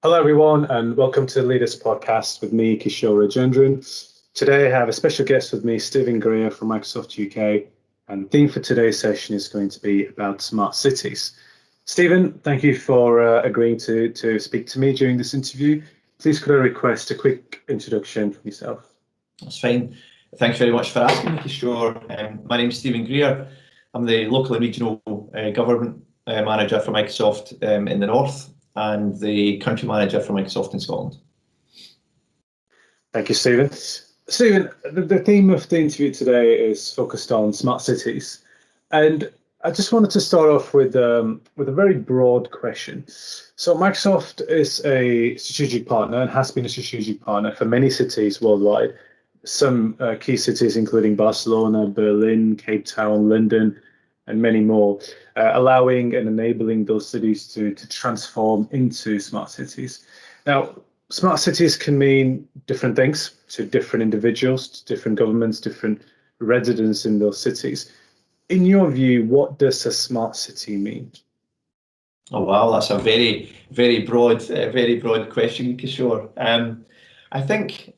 Hello, everyone, and welcome to the Leaders Podcast with me, Kishore Rajendran. Today, I have a special guest with me, Steven Grier from Microsoft UK, and the theme for today's session is going to be about smart cities. Steven, thank you for agreeing to speak to me during this interview. Please could I request a quick introduction from yourself? That's fine. Thanks very much for asking me, Kishore. My name is Steven Grier. I'm the local and regional government manager for Microsoft in the north, and the country manager for Microsoft in Scotland. Thank you, Steven. Steven, the theme of the interview today is focused on smart cities, and I just wanted to start off with a very broad question. So Microsoft is a strategic partner and has been a strategic partner for many cities worldwide. Some key cities, including Barcelona, Berlin, Cape Town, London, and many more, allowing and enabling those cities to transform into smart cities. Now, smart cities can mean different things to different individuals, to different governments, different residents in those cities. In your view, what does a smart city mean? Oh wow, that's a very, very broad question, Kishore. I think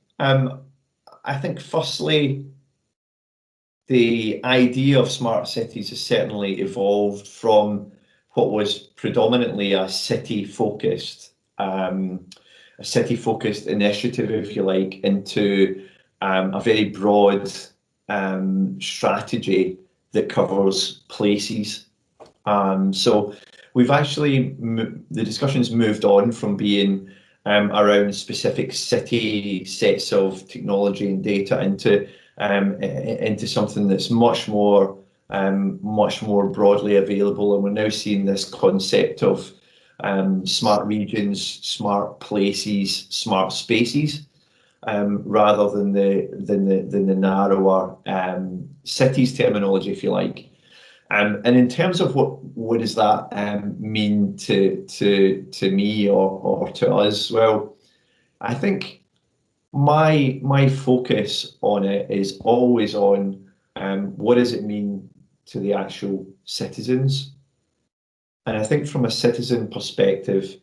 firstly, the idea of smart cities has certainly evolved from what was predominantly a city-focused initiative, if you like, into a very broad strategy that covers places. So we've actually, the discussion's moved on from being around specific city sets of technology and data into something that's much more broadly available, and we're now seeing this concept of smart regions, smart places, smart spaces, rather than the narrower cities terminology, if you like. And in terms of what does that mean to me or to us? Well, I think my focus on it is always on what does it mean to the actual citizens. And I think from a citizen perspective,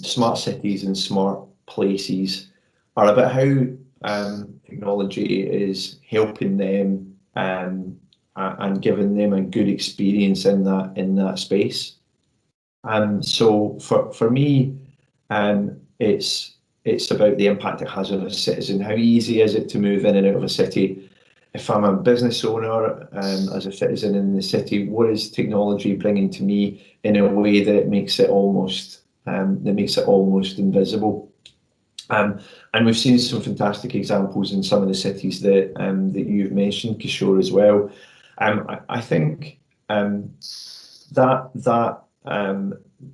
smart cities and smart places are about how technology is helping them and giving them a good experience in that space. So for me, it's about the impact it has on a citizen. How easy is it to move in and out of a city? If I'm a business owner as a citizen in the city, what is technology bringing to me in a way that makes it almost invisible? And we've seen some fantastic examples in some of the cities that you've mentioned, Kishore, as well. I think that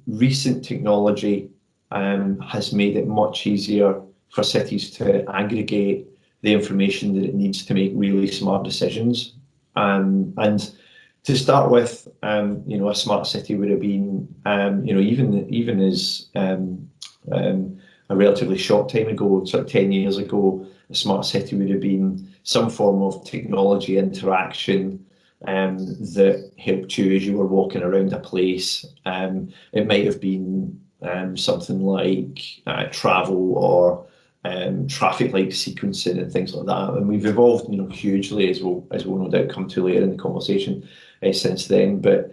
recent technology has made it much easier for cities to aggregate the information that it needs to make really smart decisions. And to start with, a smart city would have been, even as a relatively short time ago, sort of 10 years ago, a smart city would have been some form of technology interaction that helped you as you were walking around a place. It might have been something like travel or traffic light sequencing and things like that. And we've evolved, hugely, as we'll no doubt come to later in the conversation since then. But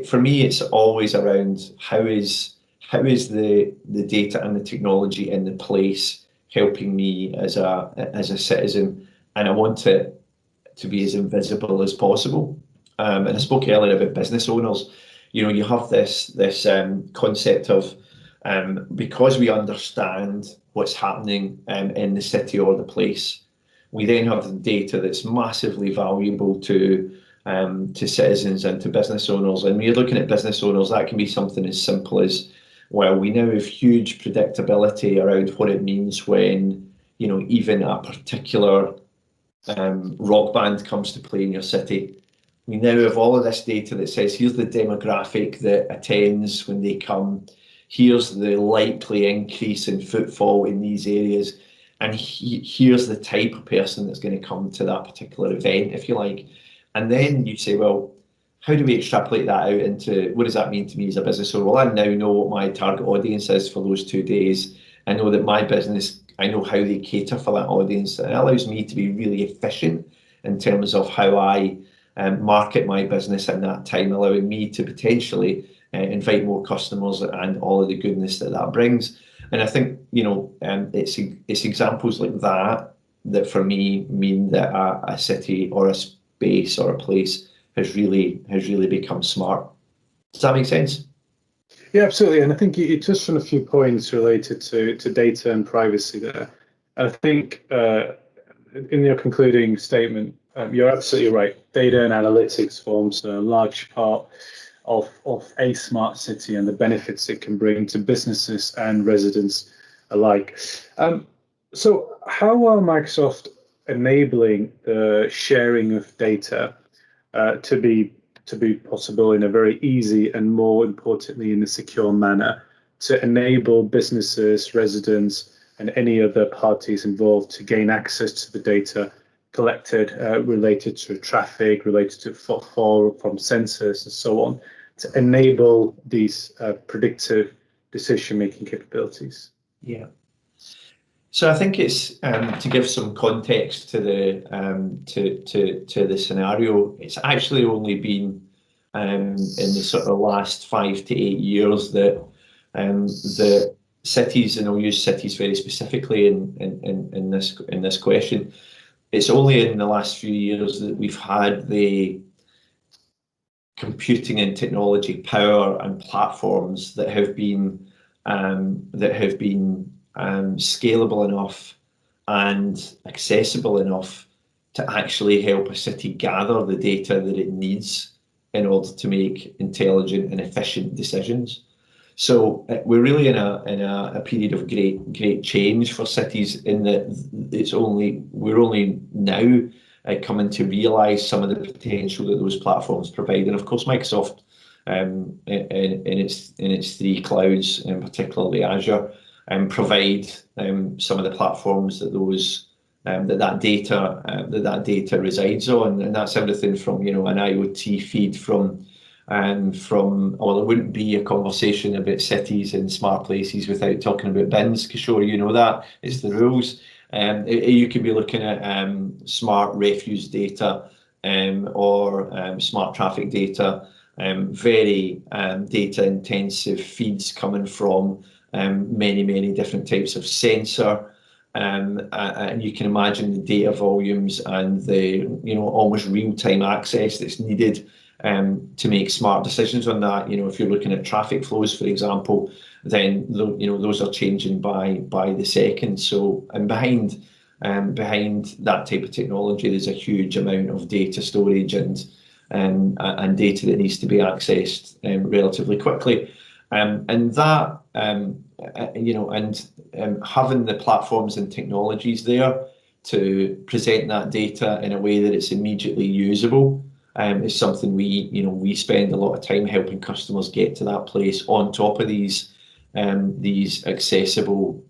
for me, it's always around how is the data and the technology in the place helping me as a citizen, and I want it to be as invisible as possible. And I spoke earlier about business owners. You have this concept of because we understand what's happening in the city or the place, we then have the data that's massively valuable to citizens and to business owners. And when you're looking at business owners, that can be something as simple as, well, we now have huge predictability around what it means when, even a particular rock band comes to play in your city. We now have all of this data that says, here's the demographic that attends when they come, here's the likely increase in footfall in these areas, and here's the type of person that's going to come to that particular event, if you like. And then you say, well, how do we extrapolate that out into what does that mean to me as a business owner? Well, I now know what my target audience is for those 2 days. I know that my business, I know how they cater for that audience. And it allows me to be really efficient in terms of how I market my business in that time, allowing me to potentially invite more customers and all of the goodness that that brings. And I think, it's examples like that that for me mean that a city or a space or a place has really become smart. Does that make sense? Yeah, absolutely. And I think you touched on a few points related to data and privacy there. And I think in your concluding statement, you're absolutely right. Data and analytics forms a large part of a smart city and the benefits it can bring to businesses and residents alike. So how are Microsoft enabling the sharing of data to be possible in a very easy and, more importantly, in a secure manner, to enable businesses, residents, and any other parties involved to gain access to the data collected related to traffic, related to footfall from sensors and so on, to enable these predictive decision-making capabilities? Yeah. So I think it's to give some context to the to the scenario. It's actually only been in the sort of last 5 to 8 years that the cities, and I'll use cities very specifically in this question. It's only in the last few years that we've had the computing and technology power and platforms that have been scalable enough and accessible enough to actually help a city gather the data that it needs in order to make intelligent and efficient decisions. So we're really in a period of great change for cities, in that we're only now coming to realise some of the potential that those platforms provide. And of course, Microsoft in its 3 clouds, in particularly Azure, provide some of the platforms that that data resides on, and that's everything from an IoT feed from well, there wouldn't be a conversation about cities and smart places without talking about bins. Kishore, you know that it's the rules. You could be looking at smart refuse data or smart traffic data, very data intensive feeds coming from many different types of sensor, and you can imagine the data volumes and the almost real-time access that's needed to make smart decisions on that. If you're looking at traffic flows, for example, then those are changing by the second. So, and behind that type of technology, there's a huge amount of data storage and data that needs to be accessed relatively quickly. And that having the platforms and technologies there to present that data in a way that it's immediately usable is something we spend a lot of time helping customers get to that place, on top of these accessible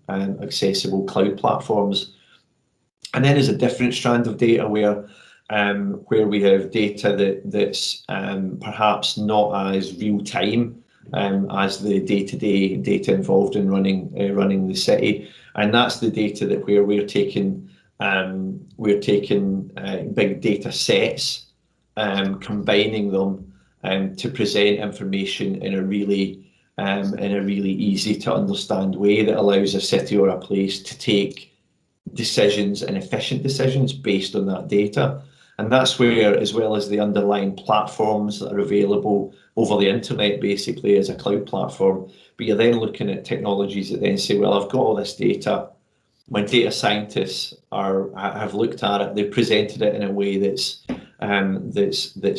cloud platforms. And then there's a different strand of data where we have data that's perhaps not as real time as the day-to-day data involved in running the city, and that's the data that where we're taking big data sets, combining them to present information in a really easy to understand way that allows a city or a place to take decisions, and efficient decisions, based on that data. And that's where, as well as the underlying platforms that are available over the internet, basically as a cloud platform, but you're then looking at technologies that then say, well, I've got all this data. My data scientists have looked at it. They've presented it in a way that's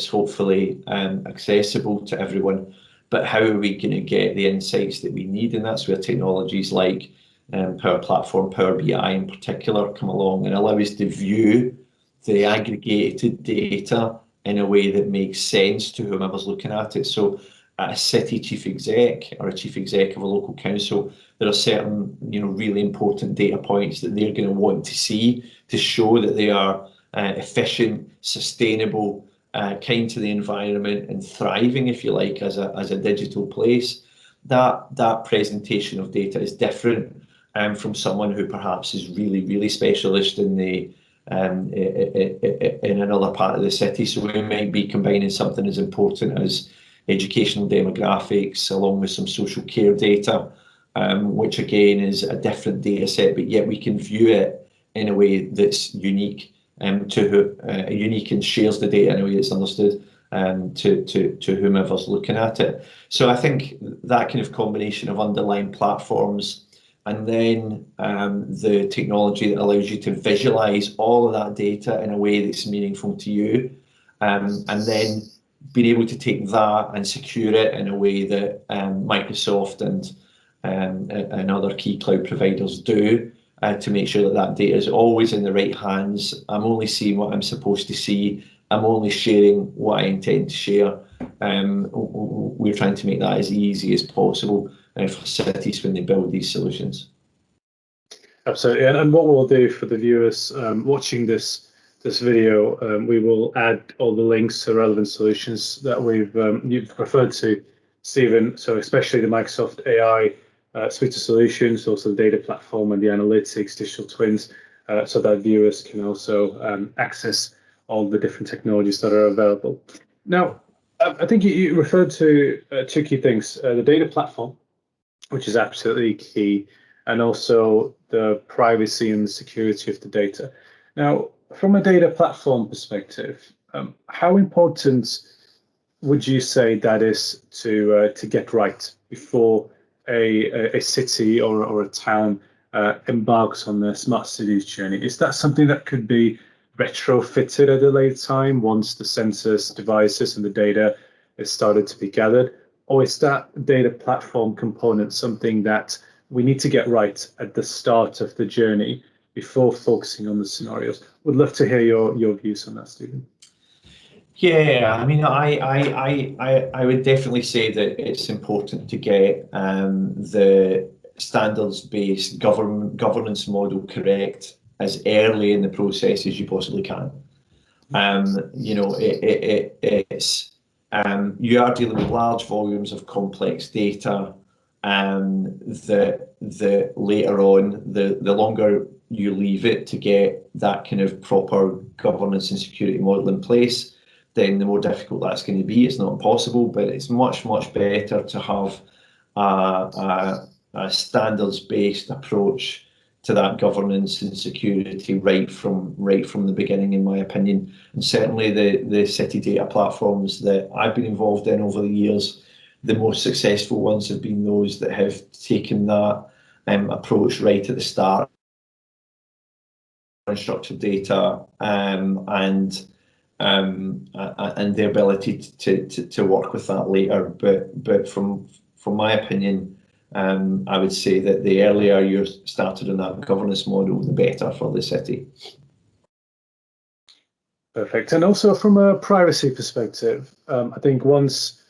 hopefully accessible to everyone. But how are we going to get the insights that we need? And that's where technologies like Power Platform, Power BI in particular, come along and allow us to view the aggregated data in a way that makes sense to whomever's looking at it. So a city chief exec or a chief exec of a local council, there are certain really important data points that they're going to want to see to show that they are efficient, sustainable, kind to the environment and thriving, if you like, as a digital place, that presentation of data is different from someone who perhaps is really specialist in another part of the city. So we might be combining something as important as educational demographics along with some social care data, which again is a different data set, but yet we can view it in a way that's unique unique and shares the data in a way that's understood to whomever's looking at it. So I think that kind of combination of underlying platforms and then the technology that allows you to visualize all of that data in a way that's meaningful to you, and then being able to take that and secure it in a way that Microsoft and other key cloud providers do, to make sure that data is always in the right hands. I'm only seeing what I'm supposed to see. I'm only sharing what I intend to share. We're trying to make that as easy as possible for cities when they build these solutions. Absolutely, and what we'll do for the viewers watching this video, we will add all the links to relevant solutions that you've referred to, Stephen. So especially the Microsoft AI suite of solutions, also the data platform and the analytics, digital twins, so that viewers can also access all the different technologies that are available. Now, I think you referred to two key things: the data platform, which is absolutely key, and also the privacy and the security of the data. Now, from a data platform perspective, how important would you say that is to get right before a city or a town embarks on the smart cities journey? Is that something that could be retrofitted at a later time once the sensors, devices, and the data is started to be gathered? Or is that data platform component something that we need to get right at the start of the journey before focusing on the scenarios? Would love to hear your views on that, Stephen. Yeah, I mean, I would definitely say that it's important to get the standards-based governance model correct as early in the process as you possibly can. You know, it's you are dealing with large volumes of complex data. The later on, the longer you leave it to get that kind of proper governance and security model in place, then the more difficult that's going to be. It's not impossible, but it's much better to have a standards-based approach to that governance and security right from the beginning, in my opinion. And certainly the city data platforms that I've been involved in over the years, the most successful ones have been those that have taken that approach right at the start, unstructured data, and the ability to work with that later. But from my opinion, I would say that the earlier you're started on that governance model, the better for the city. Perfect. And also from a privacy perspective, I think once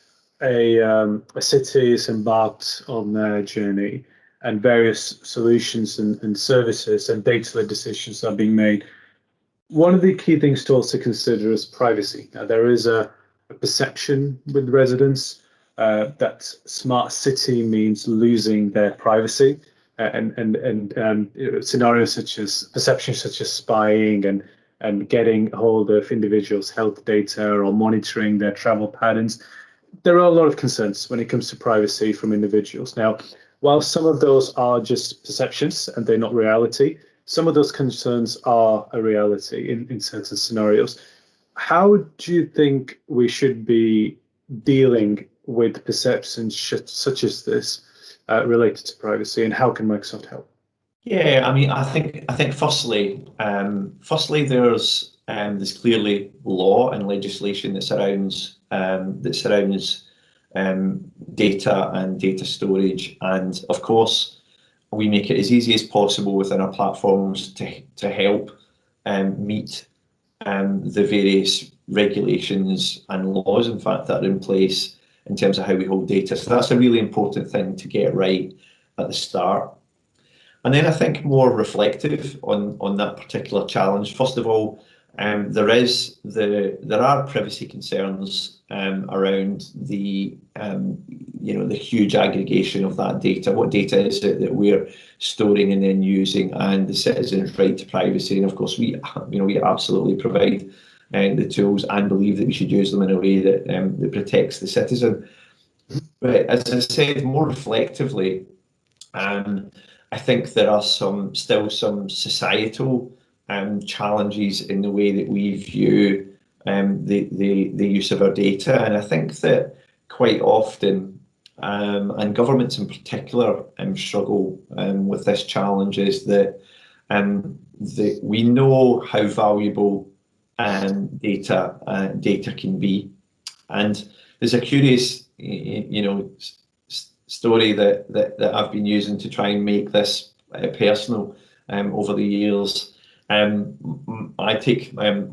a city is embarked on their journey and various solutions and services and data-led decisions are being made, one of the key things to also consider is privacy. Now, there is a perception with residents that smart city means losing their privacy, and scenarios such as perceptions such as spying and getting hold of individuals' health data or monitoring their travel patterns. There are a lot of concerns when it comes to privacy from individuals. Now, while some of those are just perceptions and they're not reality, some of those concerns are a reality in certain scenarios. How do you think we should be dealing with perceptions such as this related to privacy, and how can Microsoft help? Yeah, I mean, I think firstly there's clearly law and legislation that surrounds data and data storage, and of course we make it as easy as possible within our platforms to help meet the various regulations and laws, in fact, that are in place in terms of how we hold data. So that's a really important thing to get right at the start. And then I think more reflective on that particular challenge. First of all, there are privacy concerns around the the huge aggregation of that data. What data is it that we're storing and then using, and the citizen's right to privacy? And of course, we absolutely provide the tools and believe that we should use them in a way that protects the citizen. But as I said, more reflectively, I think there are still some societal challenges in the way that we view the use of our data. And I think that quite often, and governments in particular struggle with this challenge, is that we know how valuable data can be. And there's a curious story that I've been using to try and make this personal over the years. I take my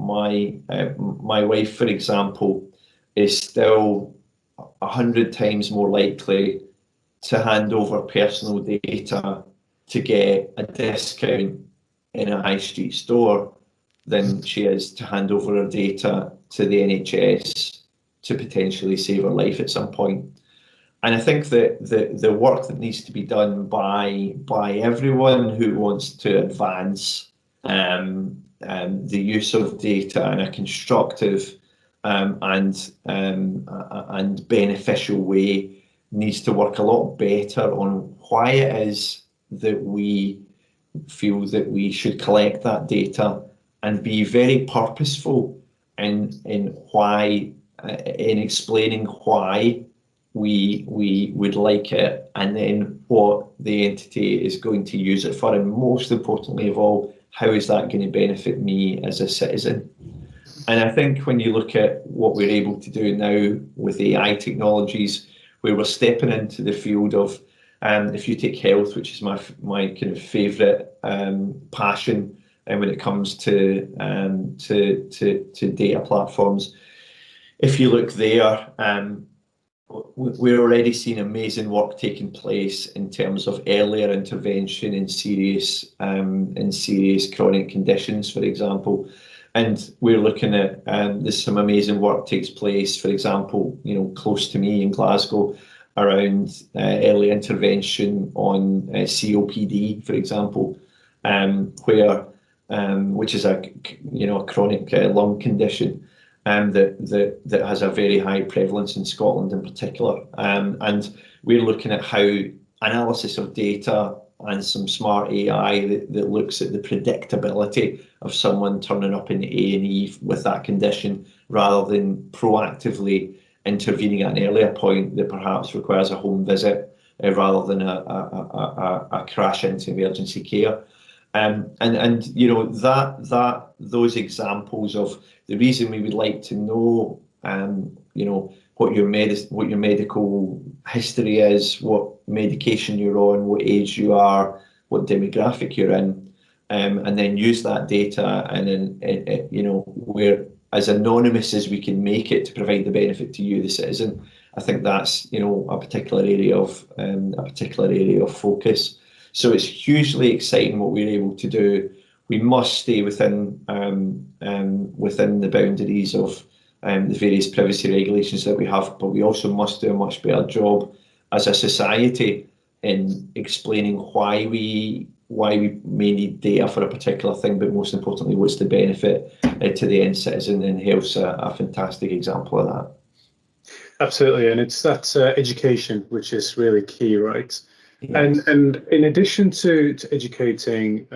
wife, for example, is still 100 times more likely to hand over personal data to get a discount in a high street store than she is to hand over her data to the NHS to potentially save her life at some point. And I think that the work that needs to be done by everyone who wants to advance the use of data in a constructive and beneficial way needs to work a lot better on why it is that we feel that we should collect that data, and be very purposeful in explaining why we would like it, and then what the entity is going to use it for, and most importantly of all, how is that going to benefit me as a citizen? And I think when you look at what we're able to do now with AI technologies, where we're stepping into the field of, if you take health, which is my kind of favourite passion, and when it comes to data platforms, if you look there, we're already seeing amazing work taking place in terms of earlier intervention in serious chronic conditions, for example. And we're looking at there's some amazing work takes place, for example, close to me in Glasgow, around early intervention on COPD, for example, which is a chronic lung condition. That has a very high prevalence in Scotland in particular. And we're looking at how analysis of data and some smart AI that looks at the predictability of someone turning up in A&E with that condition, rather than proactively intervening at an earlier point that perhaps requires a home visit rather than a crash into emergency care. Those examples of the reason we would like to know, what your medical history is, what medication you're on, what age you are, what demographic you're in, and then use that data and then we're as anonymous as we can make it to provide the benefit to you, the citizen. I think that's a particular area of focus. So it's hugely exciting what we're able to do. We must stay within the boundaries of the various privacy regulations that we have, but we also must do a much better job as a society in explaining why we may need data for a particular thing, but most importantly, what's the benefit to the end citizen, and health's a fantastic example of that. Absolutely, and it's that education which is really key, right? Yes. And in addition to educating,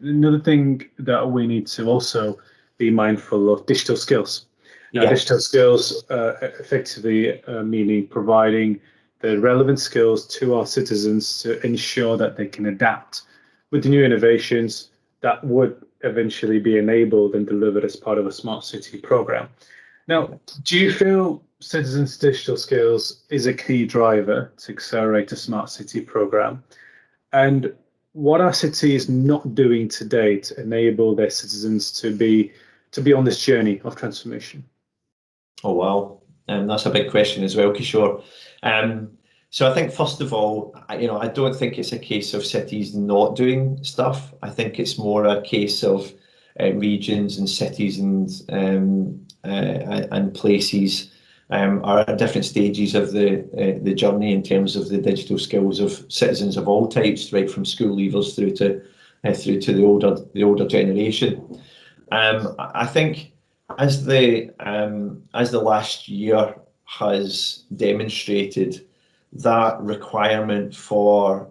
another thing that we need to also be mindful of, digital skills. Yeah. Digital skills effectively meaning providing the relevant skills to our citizens to ensure that they can adapt with the new innovations that would eventually be enabled and delivered as part of a smart city program. Now, do you feel citizens' digital skills is a key driver to accelerate a smart city program? And what are cities not doing today to enable their citizens to be on this journey of transformation? Oh, wow. That's a big question as well, Kishore. So I think, first of all, I don't think it's a case of cities not doing stuff. I think it's more a case of regions and cities and places are at different stages of the journey in terms of the digital skills of citizens of all types, right from school leavers through to the older generation. I think as the last year has demonstrated, that requirement for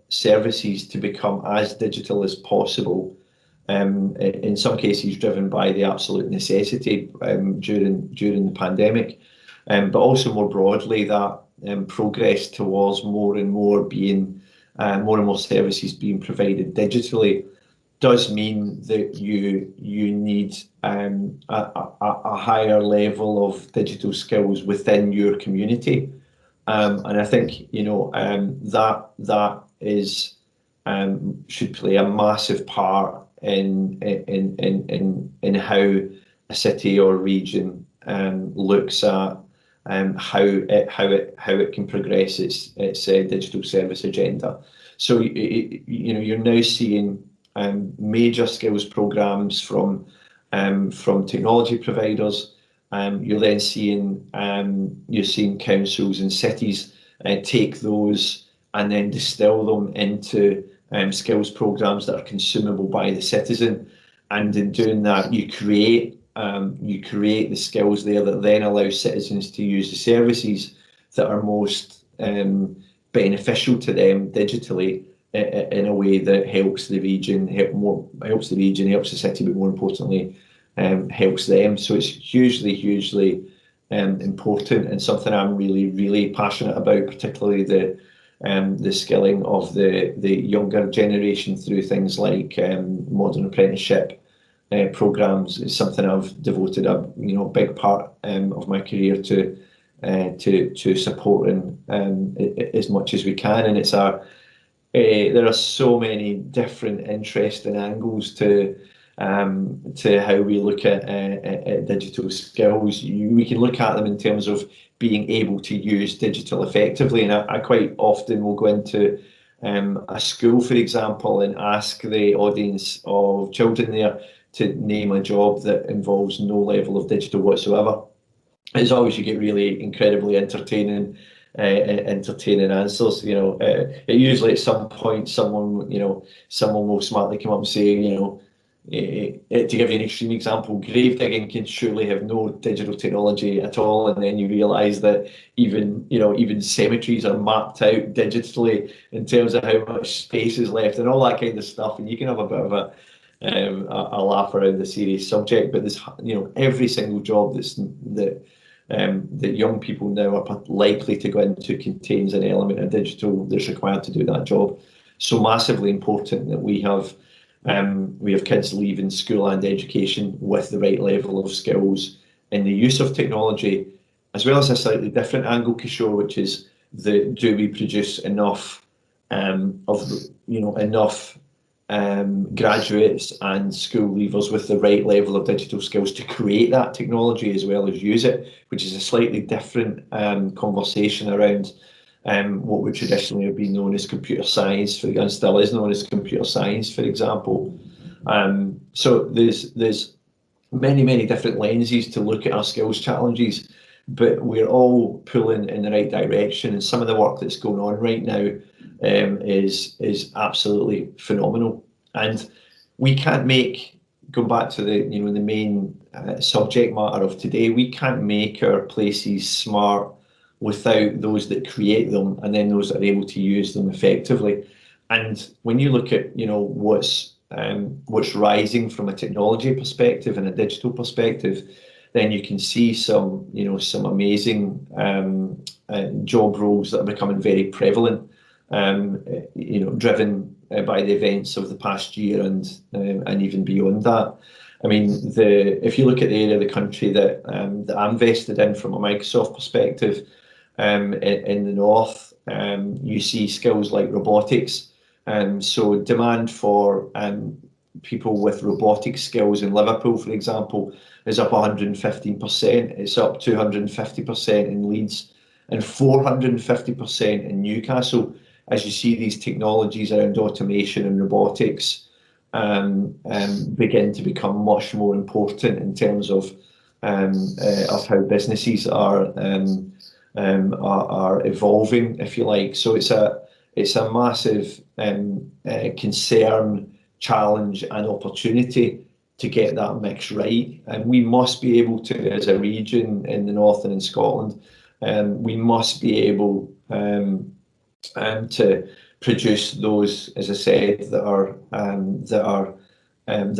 services to become as digital as possible, in some cases driven by the absolute necessity during the pandemic, but also more broadly that progress towards more and more services being provided digitally does mean that you need a higher level of digital skills within your community, and I think that is should play a massive part in how a city or region looks at how it can progress its digital service agenda. So you're now seeing major skills programs from technology providers. You're then seeing councils and cities take those and then distill them into skills programs that are consumable by the citizen, and in doing that you create the skills there that then allow citizens to use the services that are most beneficial to them digitally in a way that helps the region, helps the city, but more importantly helps them. So it's hugely important, and something I'm really passionate about, particularly the skilling of the younger generation through things like modern apprenticeship programs. Is something I've devoted a big part of my career to supporting as much as we can. And it's there are so many different interesting angles to how we look at digital skills. We can look at them in terms of being able to use digital effectively, and I quite often will go into a school, for example, and ask the audience of children there to name a job that involves no level of digital whatsoever. As always, you get really incredibly entertaining answers. Usually at some point someone will smartly come up and say, to give you an extreme example, grave digging can surely have no digital technology at all, and then you realise that even cemeteries are mapped out digitally in terms of how much space is left and all that kind of stuff, and you can have a bit of a laugh around the serious subject. But this, every single job that young people now are likely to go into contains an element of digital that's required to do that job. So massively important that we have kids leaving school and education with the right level of skills in the use of technology, as well as a slightly different angle, Kishore, which is do we produce enough graduates and school leavers with the right level of digital skills to create that technology as well as use it, which is a slightly different conversation around what would traditionally have been known as computer science, and still is known as computer science, for example. So there's many different lenses to look at our skills challenges, but we're all pulling in the right direction, and some of the work that's going on right now is absolutely phenomenal. And we can't going back to the main subject matter of today, we can't make our places smart without those that create them and then those that are able to use them effectively. And when you look at what's rising from a technology perspective and a digital perspective, then you can see some amazing job roles that are becoming very prevalent, driven by the events of the past year and even beyond that. I mean, if you look at the area of the country that I'm vested in from a Microsoft perspective, in the north, you see skills like robotics. So demand for people with robotic skills in Liverpool, for example, is up 115%. It's up 250% in Leeds and 450% in Newcastle, as you see these technologies around automation and robotics begin to become much more important in terms of how businesses are evolving, if you like. So it's a massive concern, challenge, and opportunity to get that mix right. And we must be able to, as a region in the north and in Scotland, we must be able to produce those, as I said, that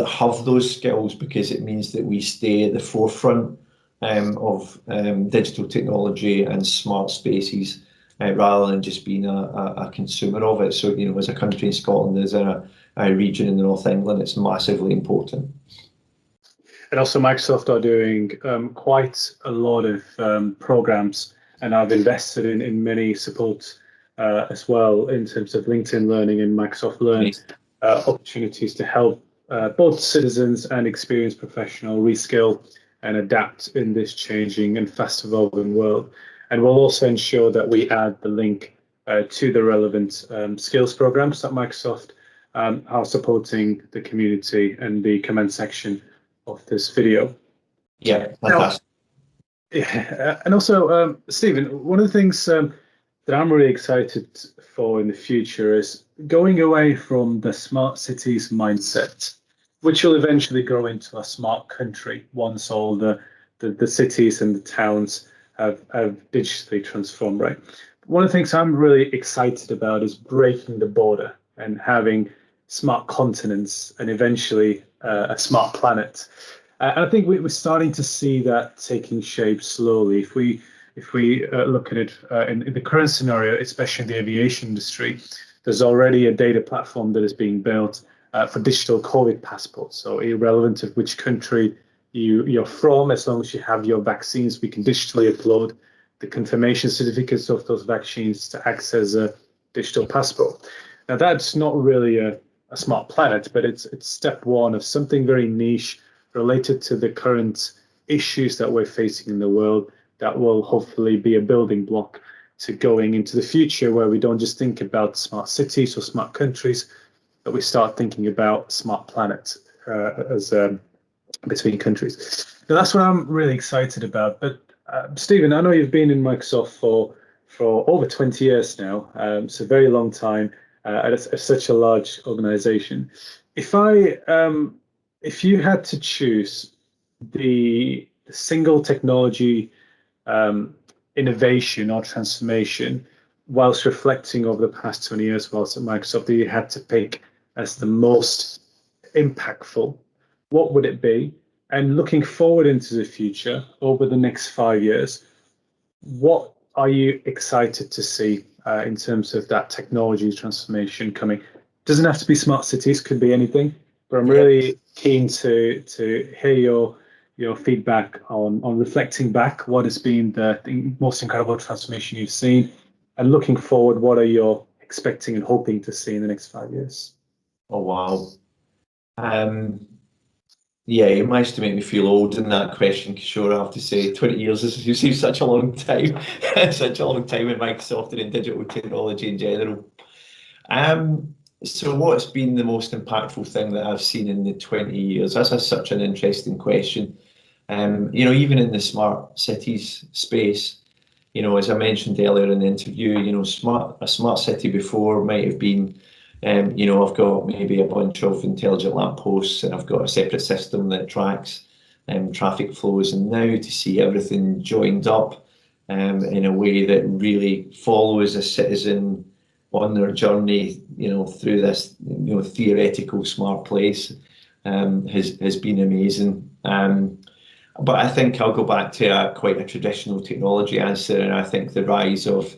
have those skills, because it means that we stay at the forefront of digital technology and smart spaces, rather than just being a consumer of it. So, as a country in Scotland, as a region in the North England, it's massively important. And also Microsoft are doing quite a lot of programs, and I've invested in many support as well in terms of LinkedIn Learning and Microsoft Learn opportunities to help both citizens and experienced professional reskill and adapt in this changing and fast evolving world. And we'll also ensure that we add the link to the relevant skills programs that Microsoft are supporting the community and the comment section of this video. Yeah, fantastic. Yeah, and also, Stephen, one of the things that I'm really excited for in the future is going away from the smart cities mindset, which will eventually grow into a smart country once all the cities and the towns have digitally transformed, right? One of the things I'm really excited about is breaking the border and having smart continents and eventually a smart planet. And I think we're starting to see that taking shape slowly. If we look at it in the current scenario, especially in the aviation industry, there's already a data platform that is being built for digital COVID passports. So irrelevant of which country you're from, as long as you have your vaccines, we can digitally upload the confirmation certificates of those vaccines to access a digital passport. Now that's not really a smart planet, but it's step one of something very niche related to the current issues that we're facing in the world, that will hopefully be a building block to going into the future, where we don't just think about smart cities or smart countries, but we start thinking about smart planets as between countries. Now that's what I'm really excited about. But Stephen, I know you've been in Microsoft for over 20 years now. It's a very long time at such a large organization. If you had to choose the single technology innovation or transformation whilst reflecting over the past 20 years whilst at Microsoft that you had to pick as the most impactful, what would it be? And looking forward into the future over the next 5 years, what are you excited to see in terms of that technology transformation coming? Doesn't have to be smart cities, could be anything. But I'm really keen to hear your feedback on reflecting back what has been the most incredible transformation you've seen, and looking forward, what are you expecting and hoping to see in the next 5 years? Oh wow. Yeah, it managed to make me feel old in that question, because sure, I have to say 20 years is such a long time, such a long time in Microsoft and in digital technology in general. So what's been the most impactful thing that I've seen in the 20 years? That's such an interesting question. Even in the smart cities space, as I mentioned earlier in the interview, a smart city before might have been, I've got maybe a bunch of intelligent lampposts, and I've got a separate system that tracks traffic flows. And now to see everything joined up in a way that really follows a citizen on their journey, through this, theoretical smart place, has been amazing. But I think I'll go back to quite a traditional technology answer, and I think the rise of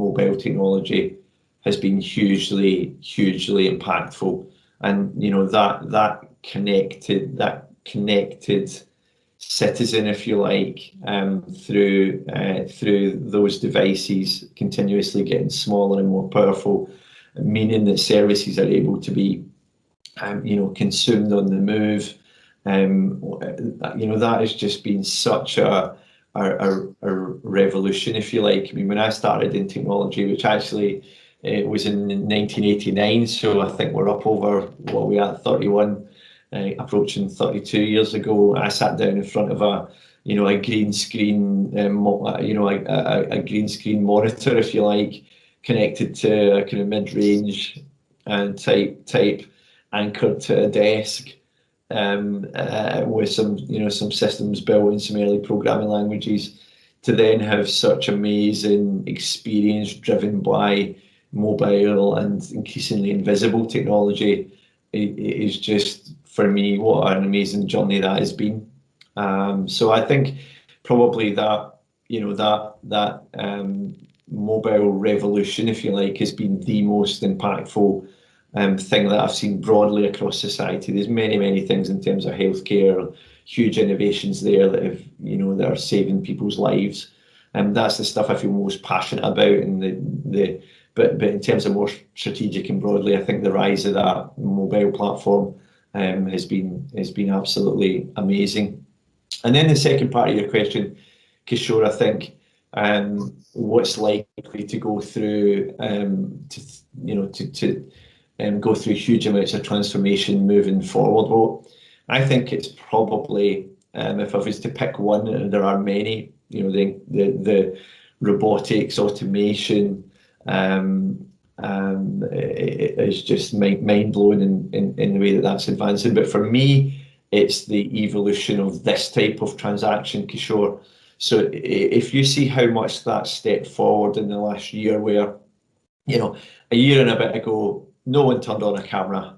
mobile technology has been hugely impactful, and that connected citizen, if you like, through those devices continuously getting smaller and more powerful, meaning that services are able to be consumed on the move. That has just been such a revolution, if you like. I mean, when I started in technology, which actually it was in 1989, so I think we're up over, what we at, 31, approaching 32 years ago. I sat down in front of a green screen, a green screen monitor, if you like, connected to a kind of mid-range and type anchored to a desk, with some systems built in some early programming languages, to then have such amazing experience driven by mobile and increasingly invisible technology. It is just, for me, what an amazing journey that has been. So I think probably that mobile revolution, if you like, has been the most impactful thing that I've seen broadly across society. There's many things in terms of healthcare, huge innovations there that have that are saving people's lives, and that's the stuff I feel most passionate about. And but in terms of more strategic and broadly, I think the rise of that mobile platform has been absolutely amazing. And then the second part of your question, Kishore, I think what's likely to go through go through huge amounts of transformation moving forward. Well, I think it's probably, if I was to pick one, and there are many, the robotics, automation, is just mind blowing in the way that that's advancing. But for me, it's the evolution of this type of transaction, Kishore. So if you see how much that stepped forward in the last year, where a year and a bit ago, no one turned on a camera,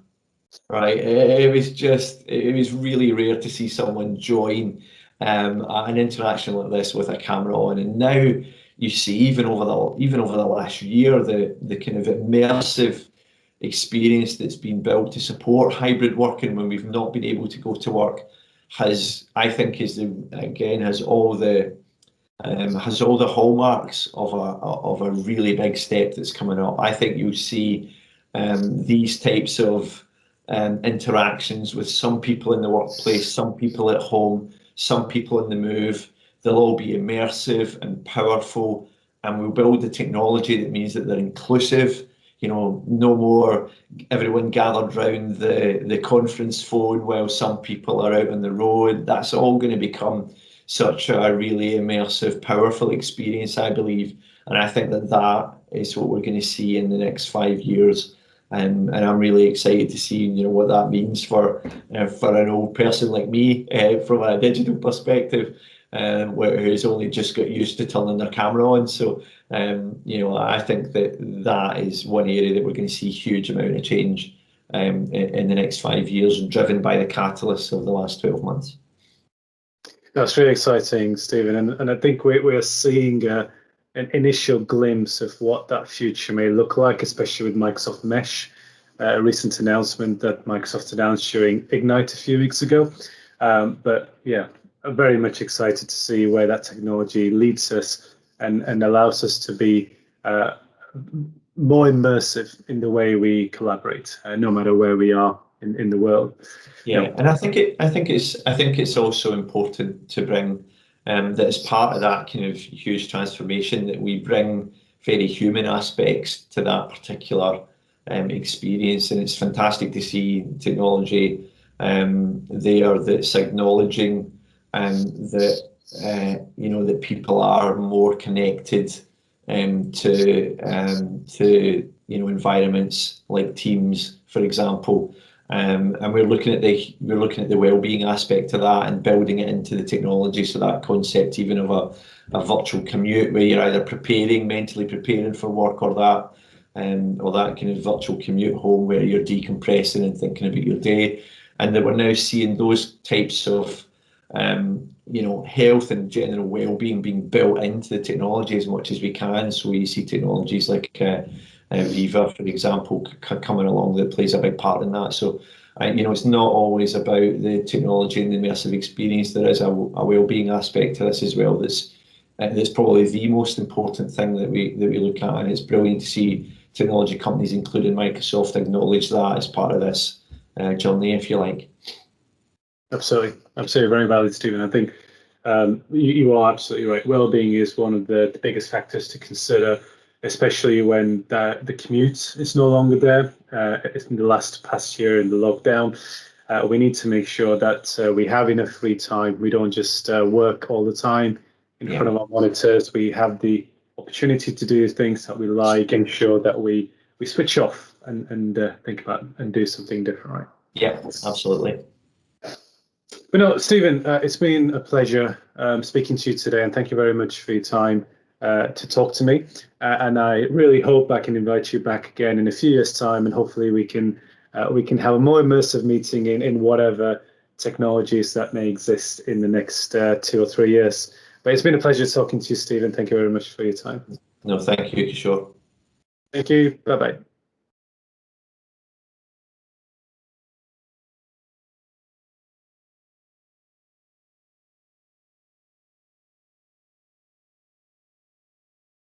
right? It was really rare to see someone join an interaction like this with a camera on. And now you see, even over the last year, the kind of immersive experience that's been built to support hybrid working when we've not been able to go to work has all the hallmarks of a really big step that's coming up. I think you'll see these types of interactions with some people in the workplace, some people at home, some people in the move. They'll all be immersive and powerful, and we'll build the technology that means that they're inclusive. No more everyone gathered round the conference phone while some people are out on the road. That's all going to become such a really immersive, powerful experience, I believe. And I think that is what we're going to see in the next 5 years. And I'm really excited to see what that means for an old person like me, from a digital perspective, who's only just got used to turning their camera on. So I think that is one area that we're going to see a huge amount of change in the next 5 years, driven by the catalysts of the last 12 months. That's really exciting, Stephen, and I think we're seeing an initial glimpse of what that future may look like, especially with Microsoft Mesh, a recent announcement that Microsoft announced during Ignite a few weeks ago. But yeah, I'm very much excited to see where that technology leads us and allows us to be more immersive in the way we collaborate, no matter where we are in the world. Yeah, and I think it's also important to bring that as part of that kind of huge transformation, that we bring very human aspects to that particular experience. And it's fantastic to see technology there that's acknowledging that that people are more connected to environments like Teams, for example. And we're looking at the well-being aspect of that and building it into the technology. So that concept even of a virtual commute, where you're either mentally preparing for work, or that kind of virtual commute home where you're decompressing and thinking about your day. And that we're now seeing those types of health and general well-being being built into the technology as much as we can. So you see technologies like Viva, for example, coming along that plays a big part in that. So it's not always about the technology and the immersive experience. There is a well-being aspect to this as well. That's probably the most important thing that we look at, and it's brilliant to see technology companies, including Microsoft, acknowledge that as part of this journey, if you like. Absolutely, very valid, Stephen. I think you are absolutely right. Well-being is one of the biggest factors to consider especially when the commute is no longer there. In the past year in the lockdown, we need to make sure that we have enough free time. We don't just work all the time in front of our monitors. We have the opportunity to do things that we like, ensure that we switch off and think about and do something different, right? Yeah, absolutely. But no, Steven, it's been a pleasure speaking to you today, and thank you very much for your time to talk to me. And I really hope I can invite you back again in a few years' time, and hopefully we can have a more immersive meeting in whatever technologies that may exist in the next 2 or 3 years. But it's been a pleasure talking to you, Steven. Thank you very much for your time. No, thank you, Kishore. Thank you. Bye bye.